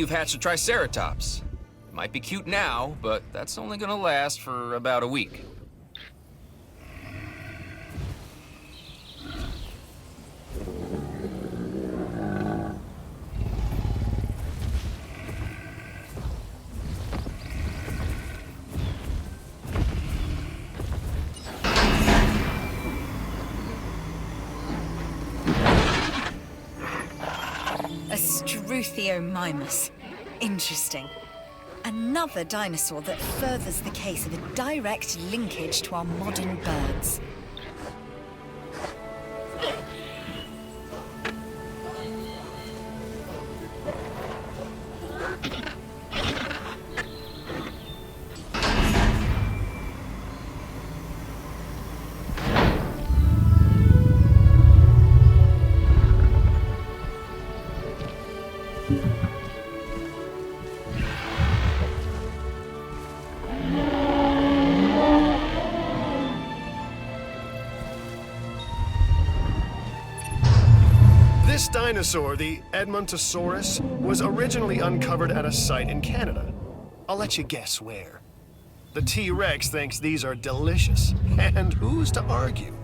you've hatched a Triceratops. It might be cute now, but that's only gonna last for about a week. A Struthiomimus. Interesting. Another dinosaur that furthers the case of a direct linkage to our modern birds. This dinosaur, the Edmontosaurus, was originally uncovered at a site in Canada. I'll let you guess where. The T-Rex thinks these are delicious, and who's to argue?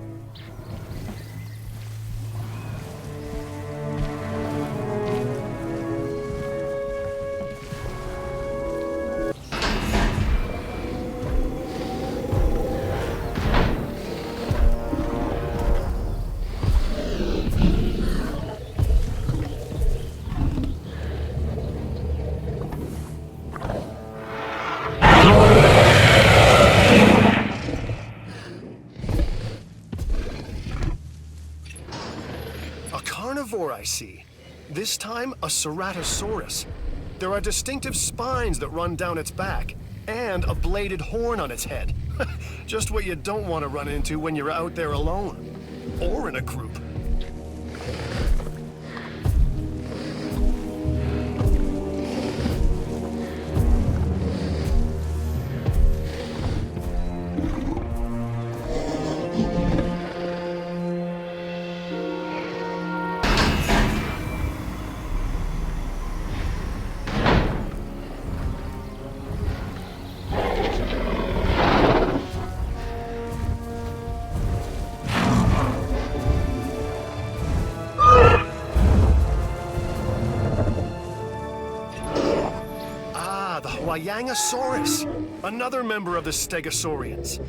Carnivore, I see. This time, a Ceratosaurus. There are distinctive spines that run down its back, and a bladed horn on its head. Just what you don't want to run into when you're out there alone. Or in a group. Yangosaurus, another member of the Stegosaurians.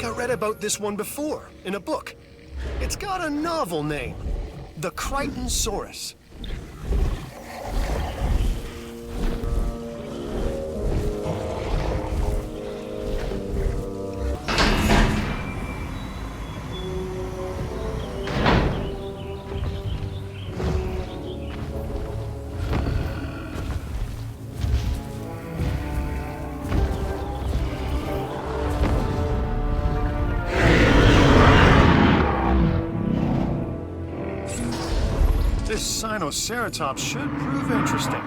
I read about this one before, in a book. It's got a novel name, the Crichtonsaurus. This Sinoceratops should prove interesting.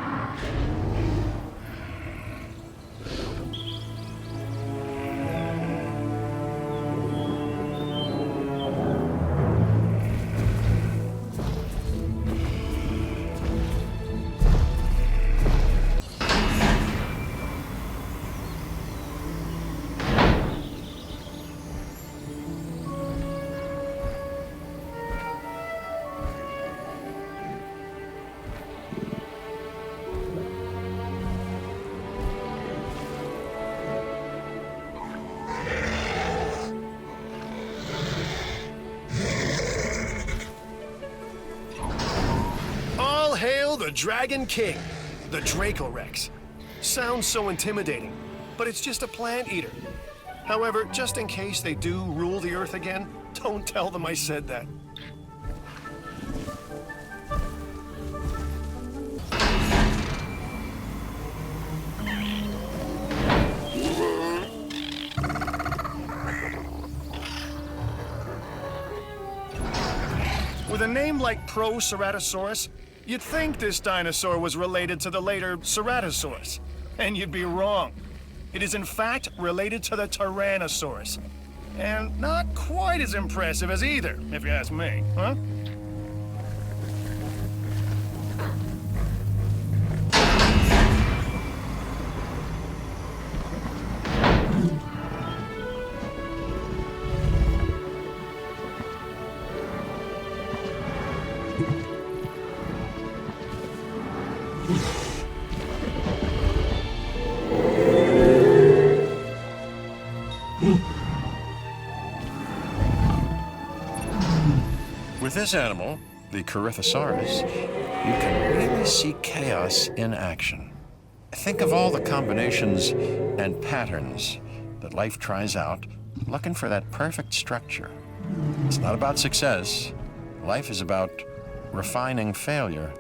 The Dragon King, the Dracorex. Sounds so intimidating, but it's just a plant eater. However, just in case they do rule the Earth again, Don't tell them I said that. With a name like Pro-Ceratosaurus, you'd think this dinosaur was related to the later Ceratosaurus. And you'd be wrong. It is in fact related to the Tyrannosaurus. And not quite as impressive as either, if you ask me, huh? With this animal, the Corythosaurus, you can really see chaos in action. Think of all the combinations and patterns that life tries out, looking for that perfect structure. It's not about success. Life is about refining failure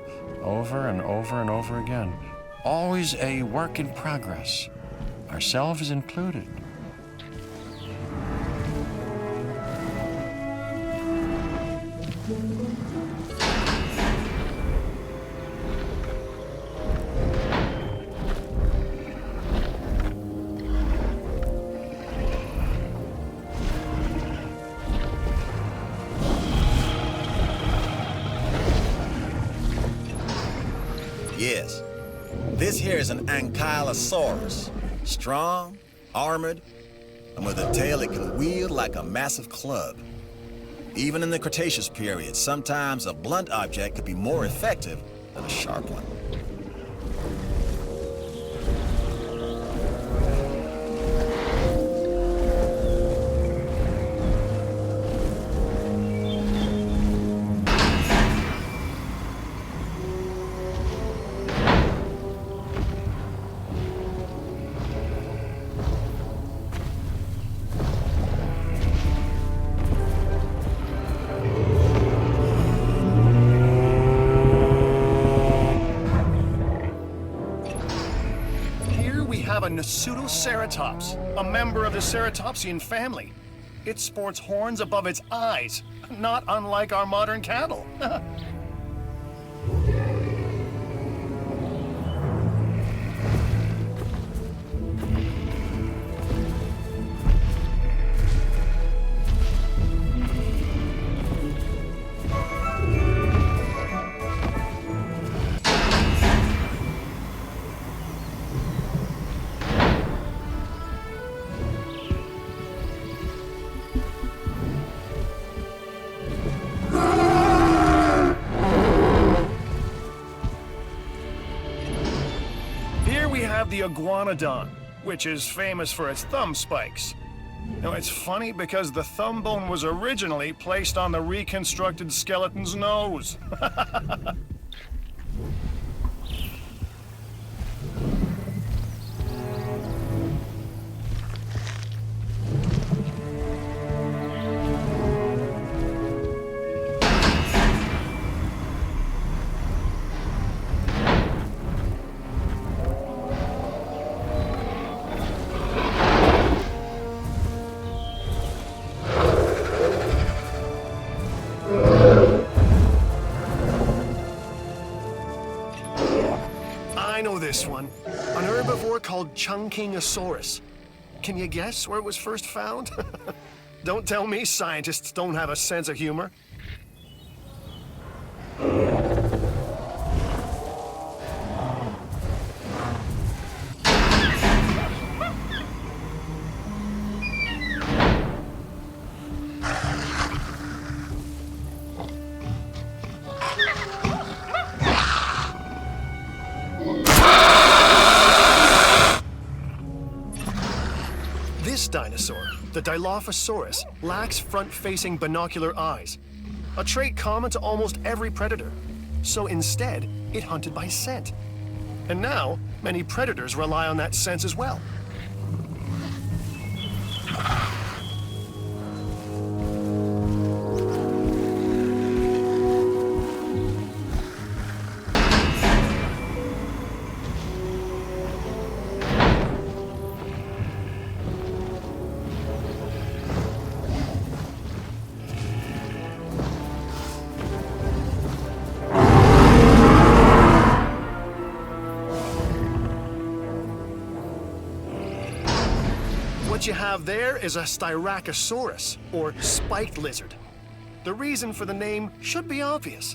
over and over and over again. Always a work in progress, ourselves included. Yes, this here is an Ankylosaurus. Strong, armored, and with a tail it can wield like a massive club. Even in the Cretaceous period, sometimes a blunt object could be more effective than a sharp one. A Pseudoceratops, a member of the ceratopsian family. It sports horns above its eyes, not unlike our modern cattle. The iguanodon, which is famous for its thumb spikes. Now, it's funny because the thumb bone was originally placed on the reconstructed skeleton's nose. I know this one. An herbivore called Chungkingosaurus. Can you guess where it was first found? Don't tell me scientists don't have a sense of humor. This dinosaur, the Dilophosaurus, lacks front-facing binocular eyes, a trait common to almost every predator. So instead, it hunted by scent. And now, many predators rely on that sense as well. What you have there is a Styracosaurus, or spiked lizard. The reason for the name should be obvious.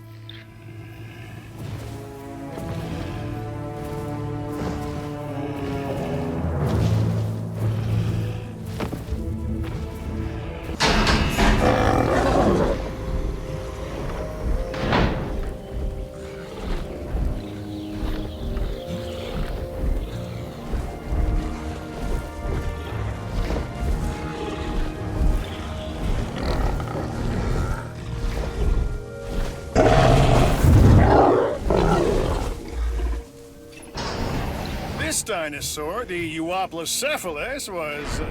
This dinosaur, the Euoplocephalus, was,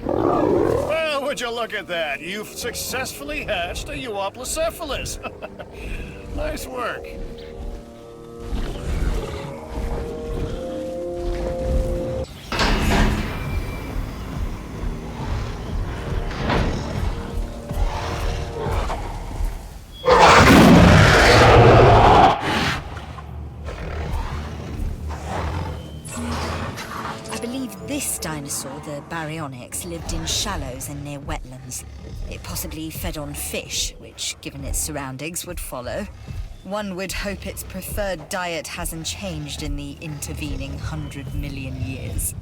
well, would you look at that? You've successfully hatched a Euoplocephalus. Nice work. This dinosaur, the Baryonyx, lived in shallows and near wetlands. It possibly fed on fish, which, given its surroundings, would follow. One would hope its preferred diet hasn't changed in the intervening 100 million years.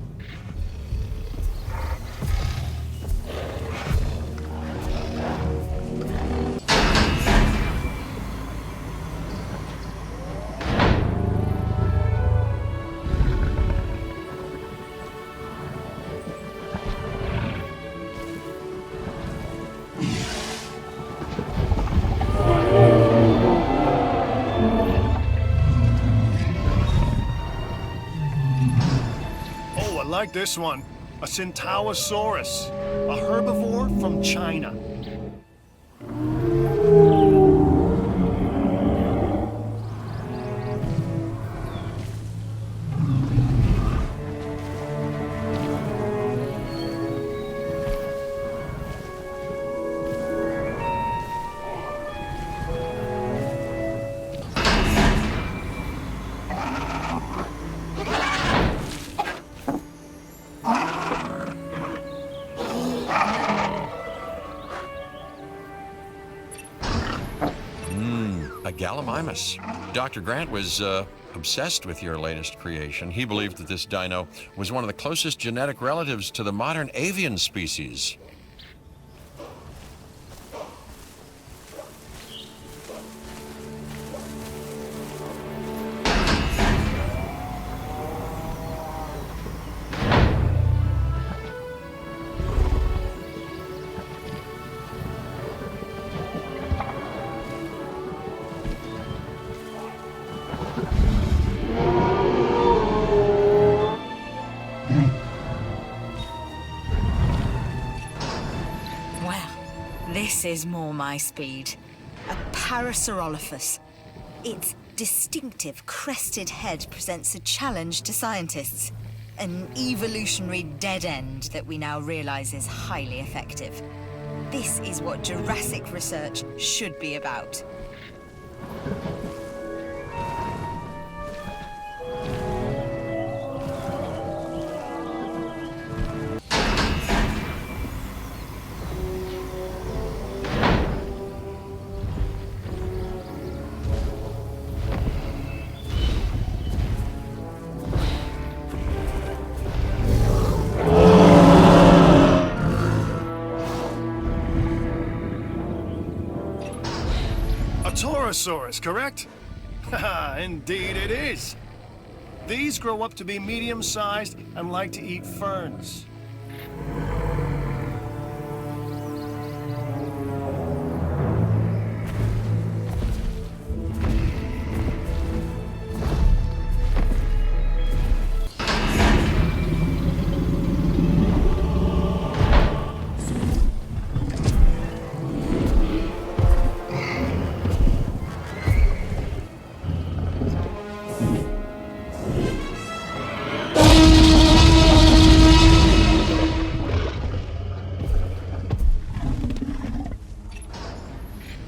Like this one, a Centaurosaurus, a herbivore from China. A Gallimimus. Dr. Grant was obsessed with your latest creation. He believed that this dino was one of the closest genetic relatives to the modern avian species. This is more my speed. A Parasaurolophus. Its distinctive crested head presents a challenge to scientists. An evolutionary dead end that we now realize is highly effective. This is what Jurassic research should be about. Torosaurus, correct? Haha, indeed it is. These grow up to be medium-sized and like to eat ferns.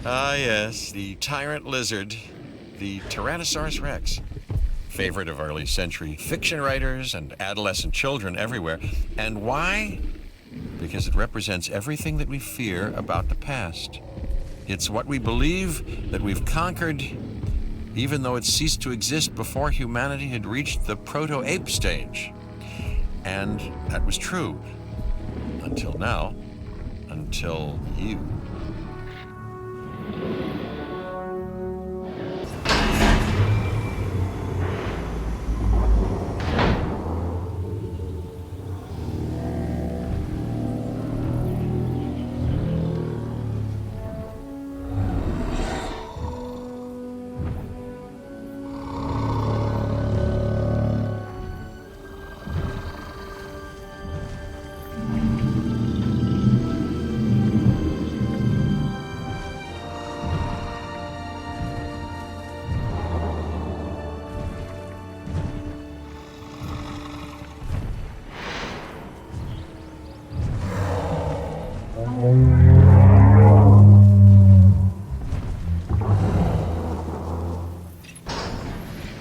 Ah, yes, the tyrant lizard, the Tyrannosaurus rex. Favorite of early century fiction writers and adolescent children everywhere. And why? because it represents everything that we fear about the past. It's what we believe that we've conquered, even though it ceased to exist before humanity had reached the proto-ape stage. And that was true. Until now. Until you.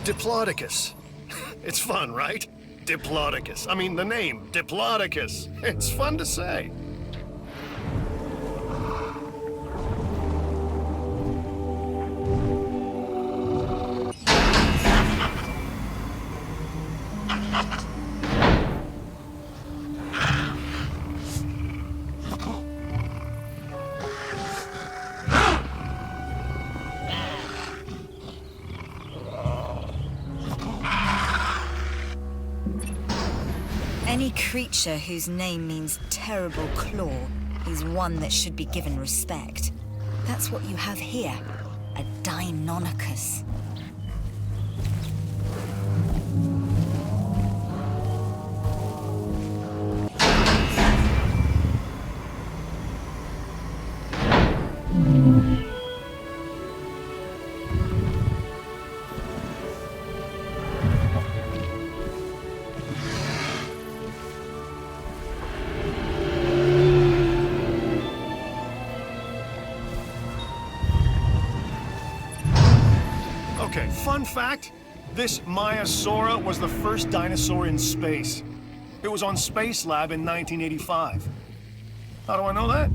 Diplodocus. It's fun, right? Diplodocus. I mean, the name, Diplodocus. It's fun to say. Any creature whose name means terrible claw is one that should be given respect. That's what you have here, a Deinonychus. Okay, fun fact, this Maiasaura was the first dinosaur in space. It was on Space Lab in 1985. How do I know that?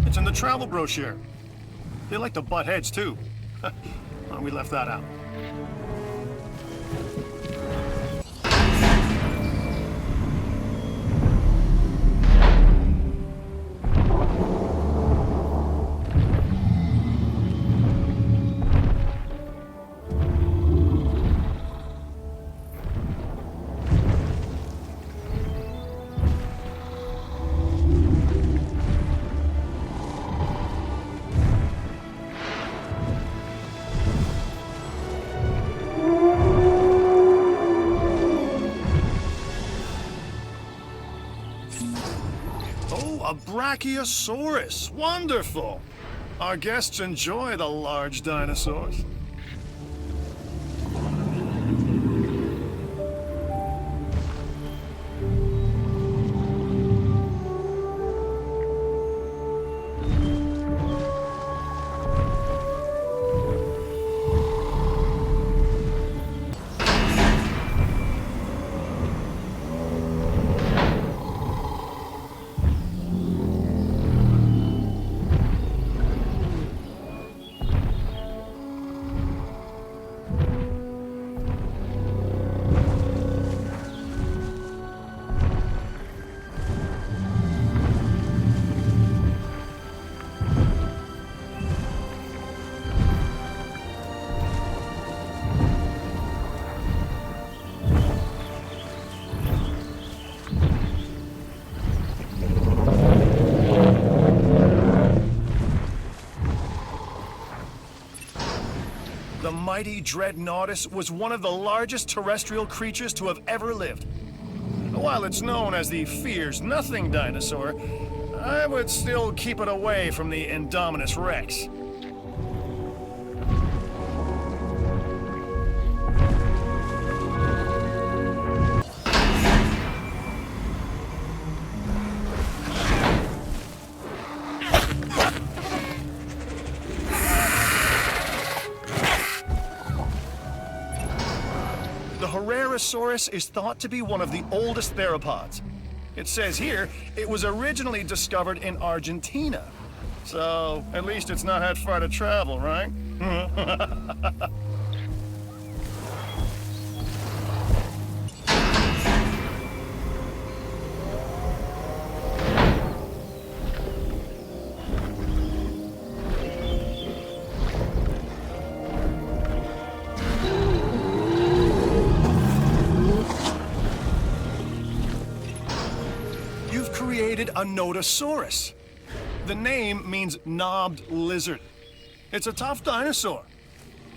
It's in the travel brochure. They like to butt heads, too. Well, we left that out. Oh, a Brachiosaurus. Wonderful. Our guests enjoy the large dinosaurs. The mighty Dreadnoughtus was one of the largest terrestrial creatures to have ever lived. While it's known as the Fears Nothing dinosaur, I would still keep it away from the Indominus Rex. The Herrerasaurus is thought to be one of the oldest theropods. It says here it was originally discovered in Argentina. So, at least it's not that far to travel, right? You've created a Nodosaurus. The name means knobbed lizard. It's a tough dinosaur.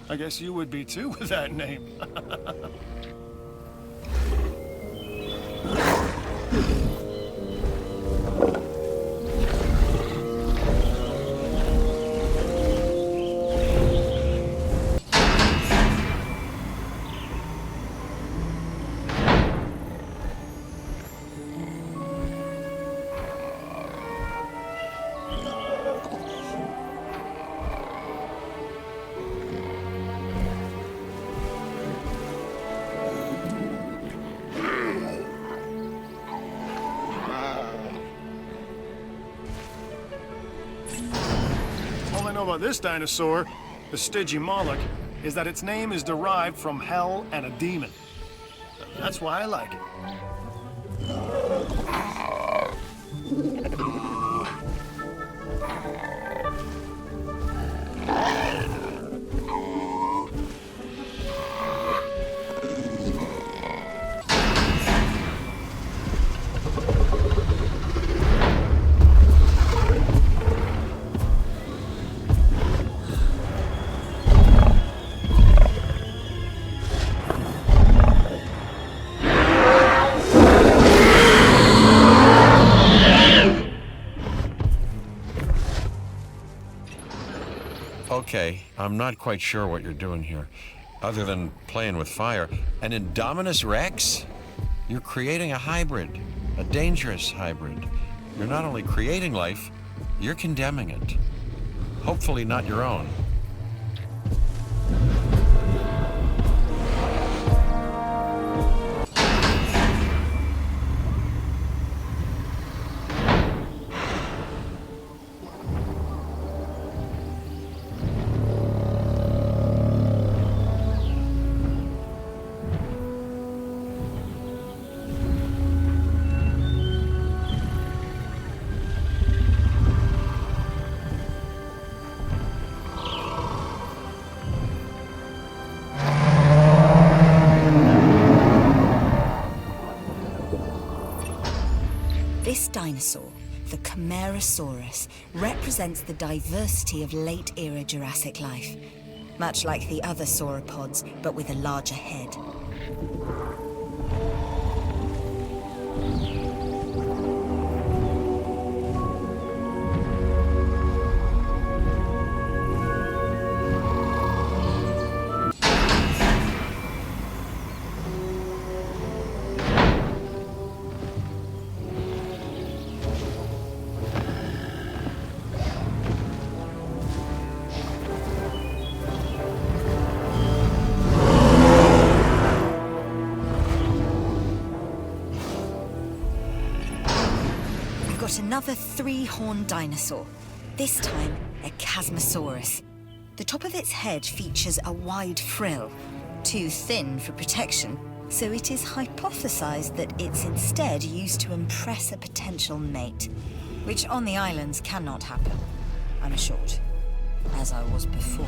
I guess you would be too with that name. All I know about this dinosaur, the Stygimoloch, is that its name is derived from hell and a demon. That's why I like it. Okay, I'm not quite sure what you're doing here, other than playing with fire. An Indominus Rex? You're creating a hybrid, a dangerous hybrid. You're not only creating life, you're condemning it. Hopefully not your own. This dinosaur, the Camarasaurus, represents the diversity of late-era Jurassic life, much like the other sauropods, but with a larger head. Got another three-horned dinosaur, this time a Chasmosaurus. The top of its head features a wide frill, too thin for protection, so it is hypothesized that it's instead used to impress a potential mate, which on the islands cannot happen, I'm assured, as I was before.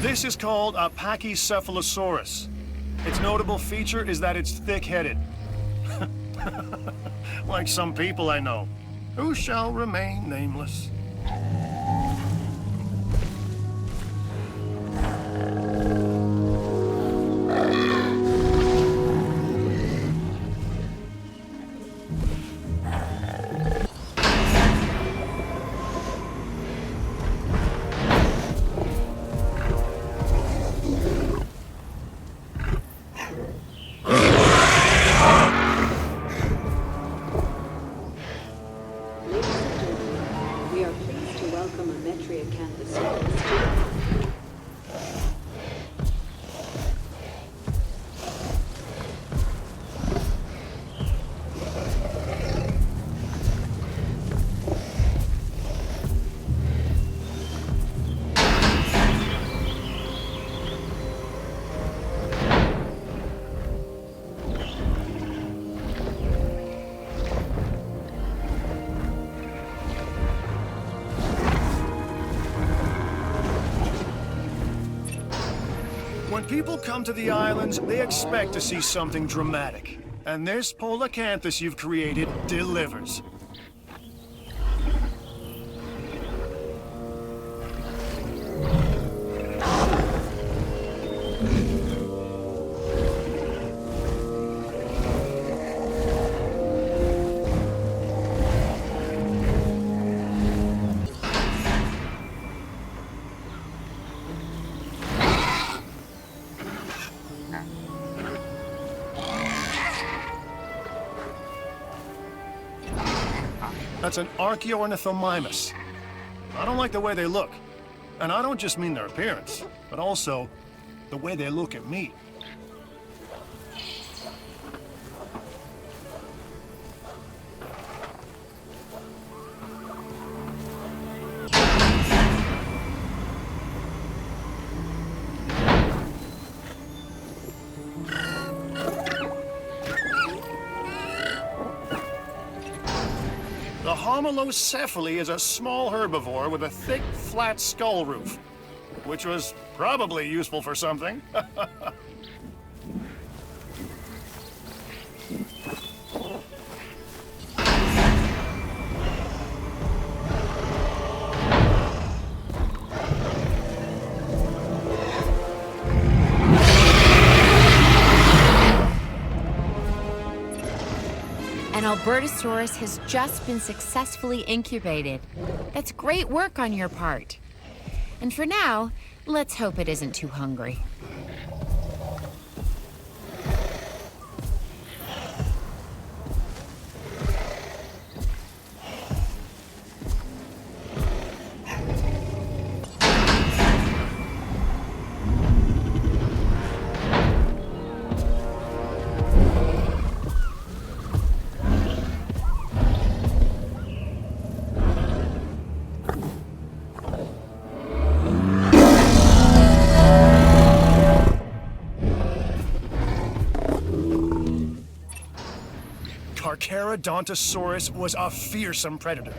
This is called a Pachycephalosaurus. Its notable feature is that it's thick-headed. Like some people I know, who shall remain nameless. When people come to the islands, they expect to see something dramatic. And this polacanthus you've created delivers. That's an Archaeornithomimus. I don't like the way they look. And I don't just mean their appearance, but also the way they look at me. The Homalocephale is a small herbivore with a thick, flat skull roof, which was probably useful for something. An Albertosaurus has just been successfully incubated. That's great work on your part. And for now, let's hope it isn't too hungry. Carcharodontosaurus was a fearsome predator,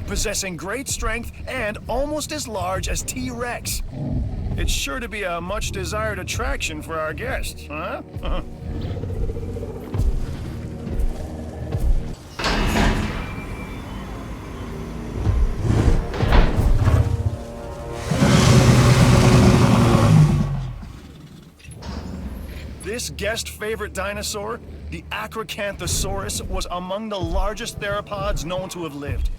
possessing great strength and almost as large as T-Rex. It's sure to be a much desired attraction for our guests, huh? This guest favorite dinosaur, the Acrocanthosaurus, was among the largest theropods known to have lived.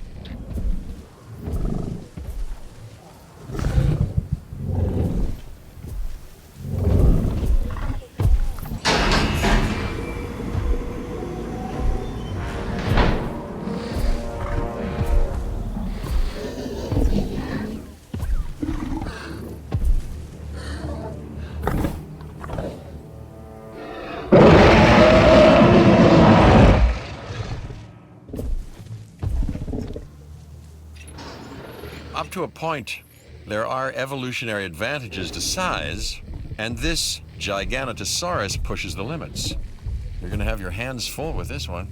Up to a point, there are evolutionary advantages to size, and this Giganotosaurus pushes the limits. You're going to have your hands full with this one.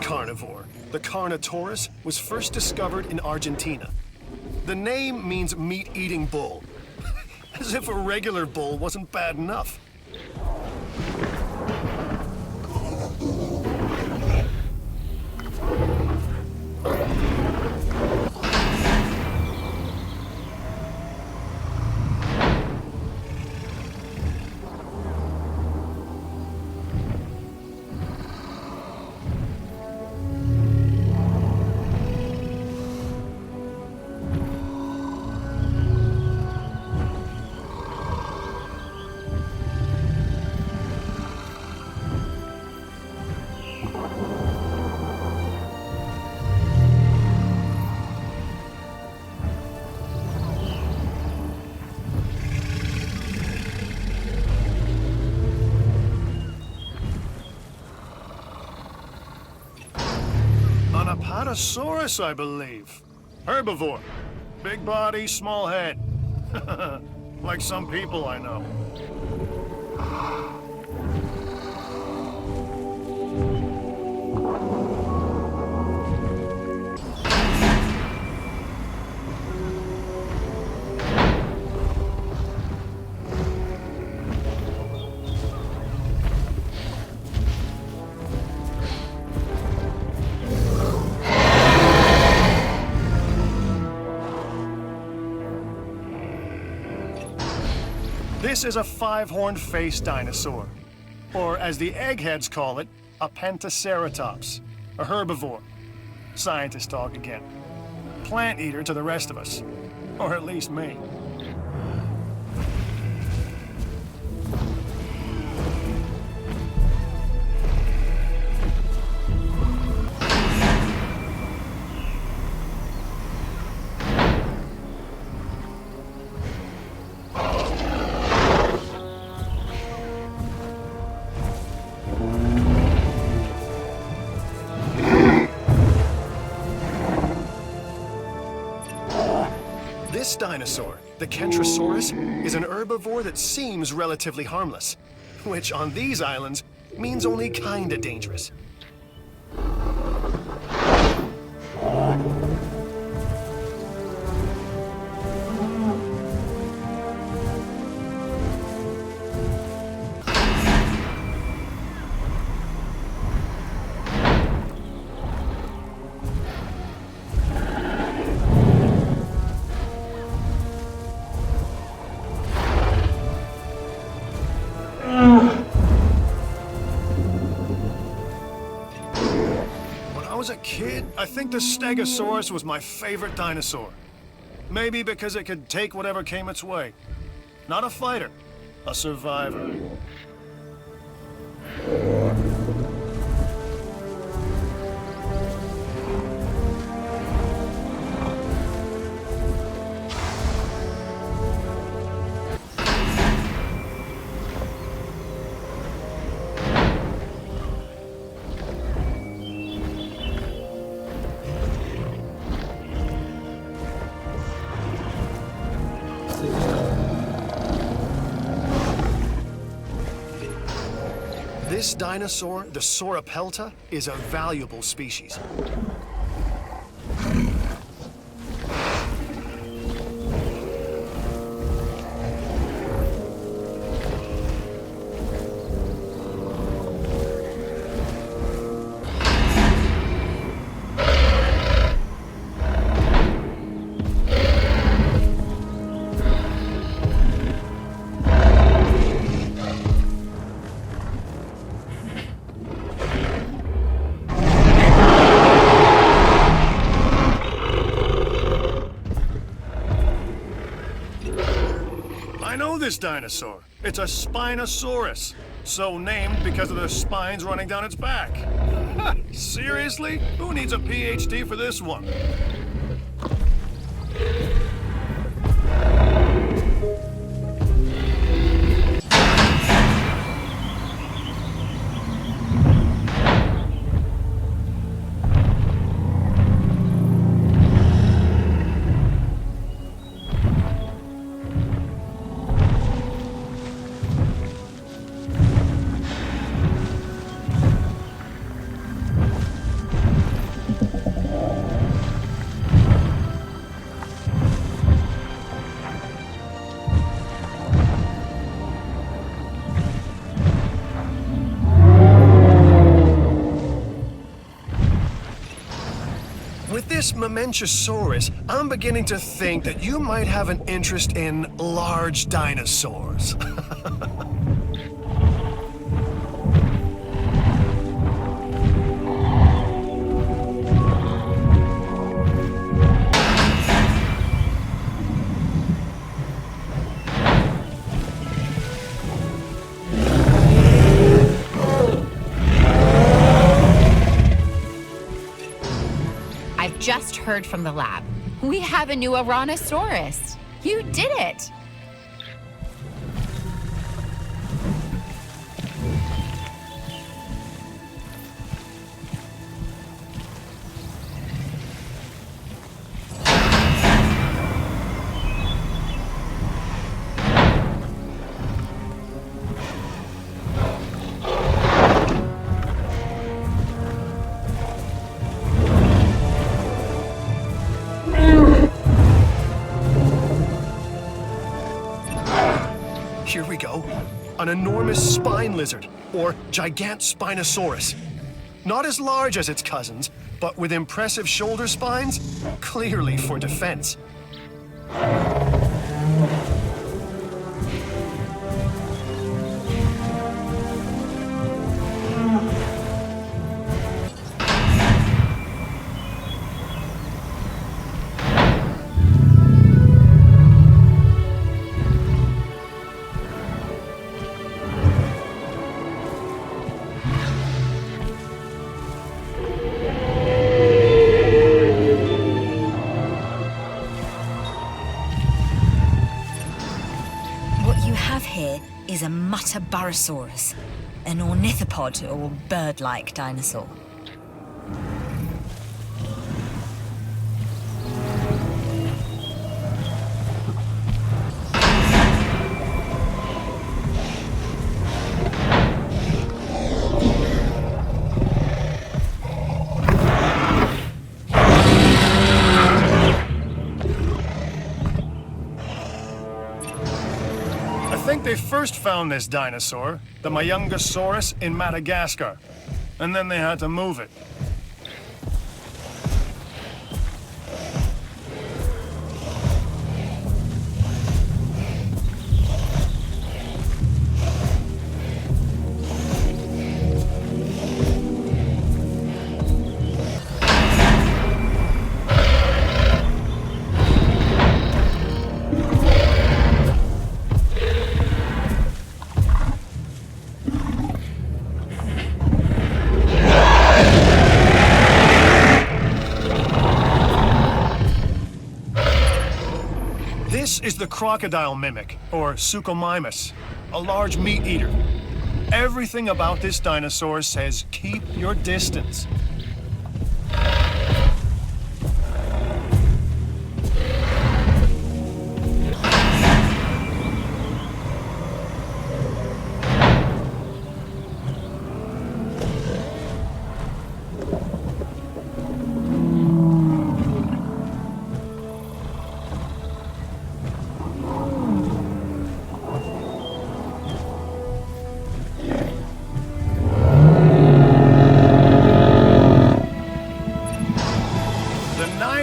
Carnivore, the Carnotaurus, was first discovered in Argentina. The name means meat-eating bull, as if a regular bull wasn't bad enough. An Apatosaurus, I believe. Herbivore. Big body, small head. Like some people I know. This is a five-horned face dinosaur, or as the eggheads call it, a pentaceratops, a herbivore. Scientist talk again. Plant eater to the rest of us, or at least me. This dinosaur, the Kentrosaurus, is an herbivore that seems relatively harmless, which on these islands means only kinda dangerous. When I was a kid, I think the Stegosaurus was my favorite dinosaur. Maybe because it could take whatever came its way. Not a fighter, a survivor. This dinosaur, the Sauropelta, is a valuable species. I know this dinosaur. It's a Spinosaurus, so named because of the spines running down its back. Seriously? Who needs a PhD for this one? With this Mamenchosaurus, I'm beginning to think that you might have an interest in large dinosaurs. heard from the lab. We have a new Tyrannosaurus. You did it! Here we go. An enormous spine lizard, or Gigantspinosaurus. Not as large as its cousins, but with impressive shoulder spines, clearly for defense. Is a Mutabarosaurus, an ornithopod or bird-like dinosaur. They first found this dinosaur, the Mayungasaurus, in Madagascar, and then they had to move it. This is the crocodile mimic, or Suchomimus, a large meat eater. Everything about this dinosaur says keep your distance.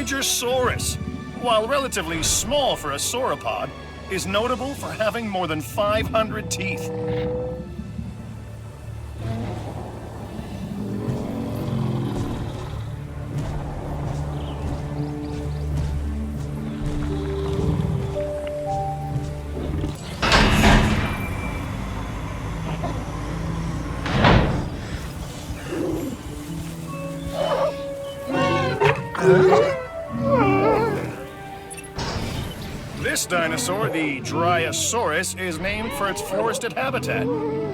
Dinosaurs, while relatively small for a sauropod, is notable for having more than 500 teeth. This dinosaur, the Drysaurus, is named for its forested habitat.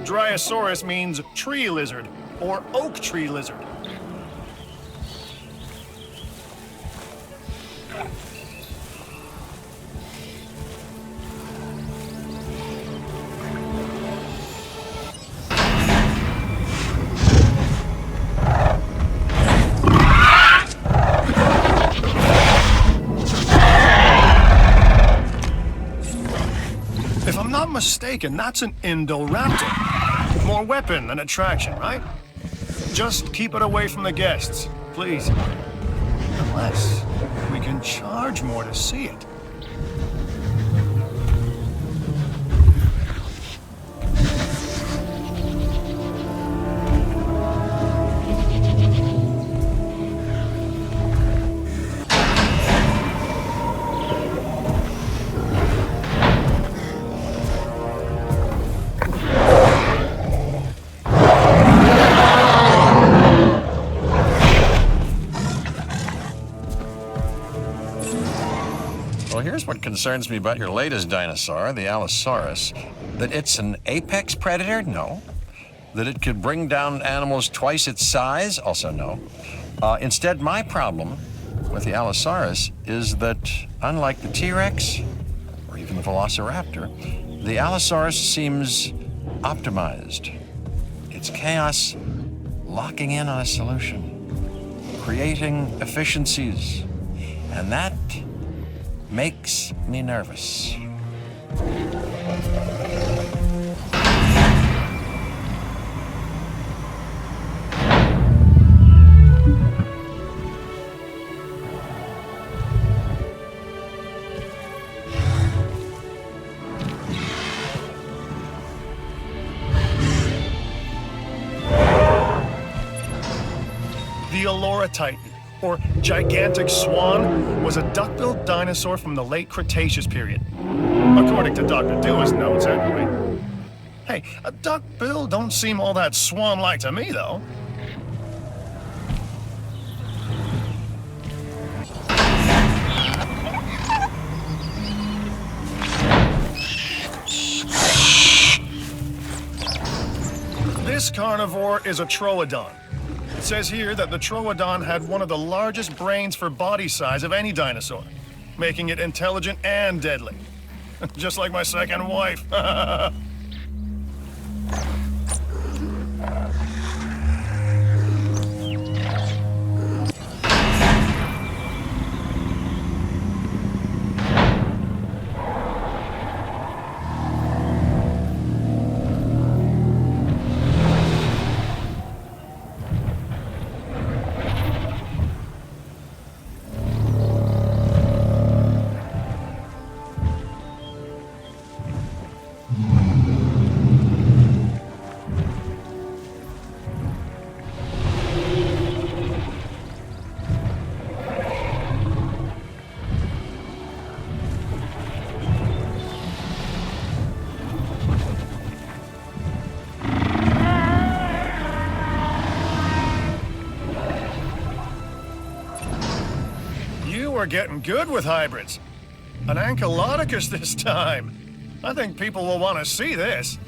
Drysaurus means tree lizard or oak tree lizard. If I'm not mistaken, that's an Indoraptor. More weapon than attraction, right? Just keep it away from the guests, please. Unless we can charge more to see it. what concerns me about your latest dinosaur, the Allosaurus. That it's an apex predator? No. That it could bring down animals twice its size? Also no. Instead, my problem with the Allosaurus is that, unlike the T-Rex, or even the Velociraptor, the Allosaurus seems optimized. It's chaos locking in on a solution, creating efficiencies, and that makes me nervous. The Allura Titan, or gigantic swan, was a duck-billed dinosaur from the late Cretaceous period. According to Dr. Dewar's notes, anyway. Hey, a duck-bill don't seem all that swan-like to me, though. This carnivore is a troodon. It says here that the troodon had one of the largest brains for body size of any dinosaur, making it intelligent and deadly. Just like my second wife. We're getting good with hybrids. An Ankylodocus this time. I think people will want to see this.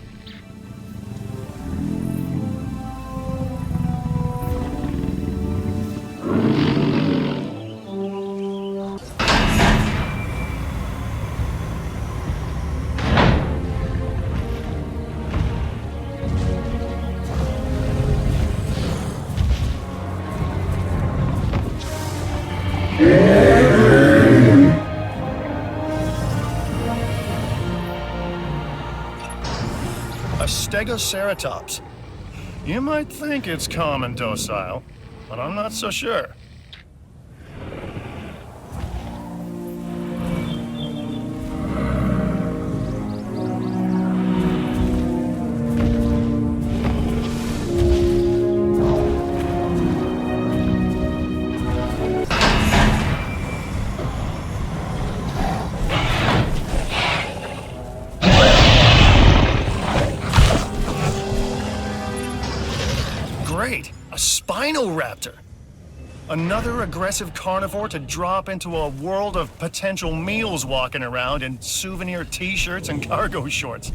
Stegoceratops. You might think it's calm and docile, but I'm not so sure. Great, a Spinoraptor. Another aggressive carnivore to drop into a world of potential meals walking around in souvenir t-shirts and cargo shorts.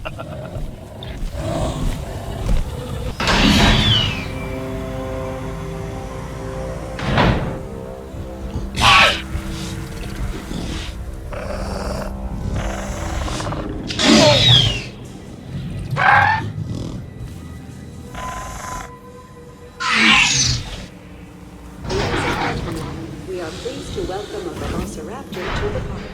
We are pleased to welcome a Velociraptor to the park.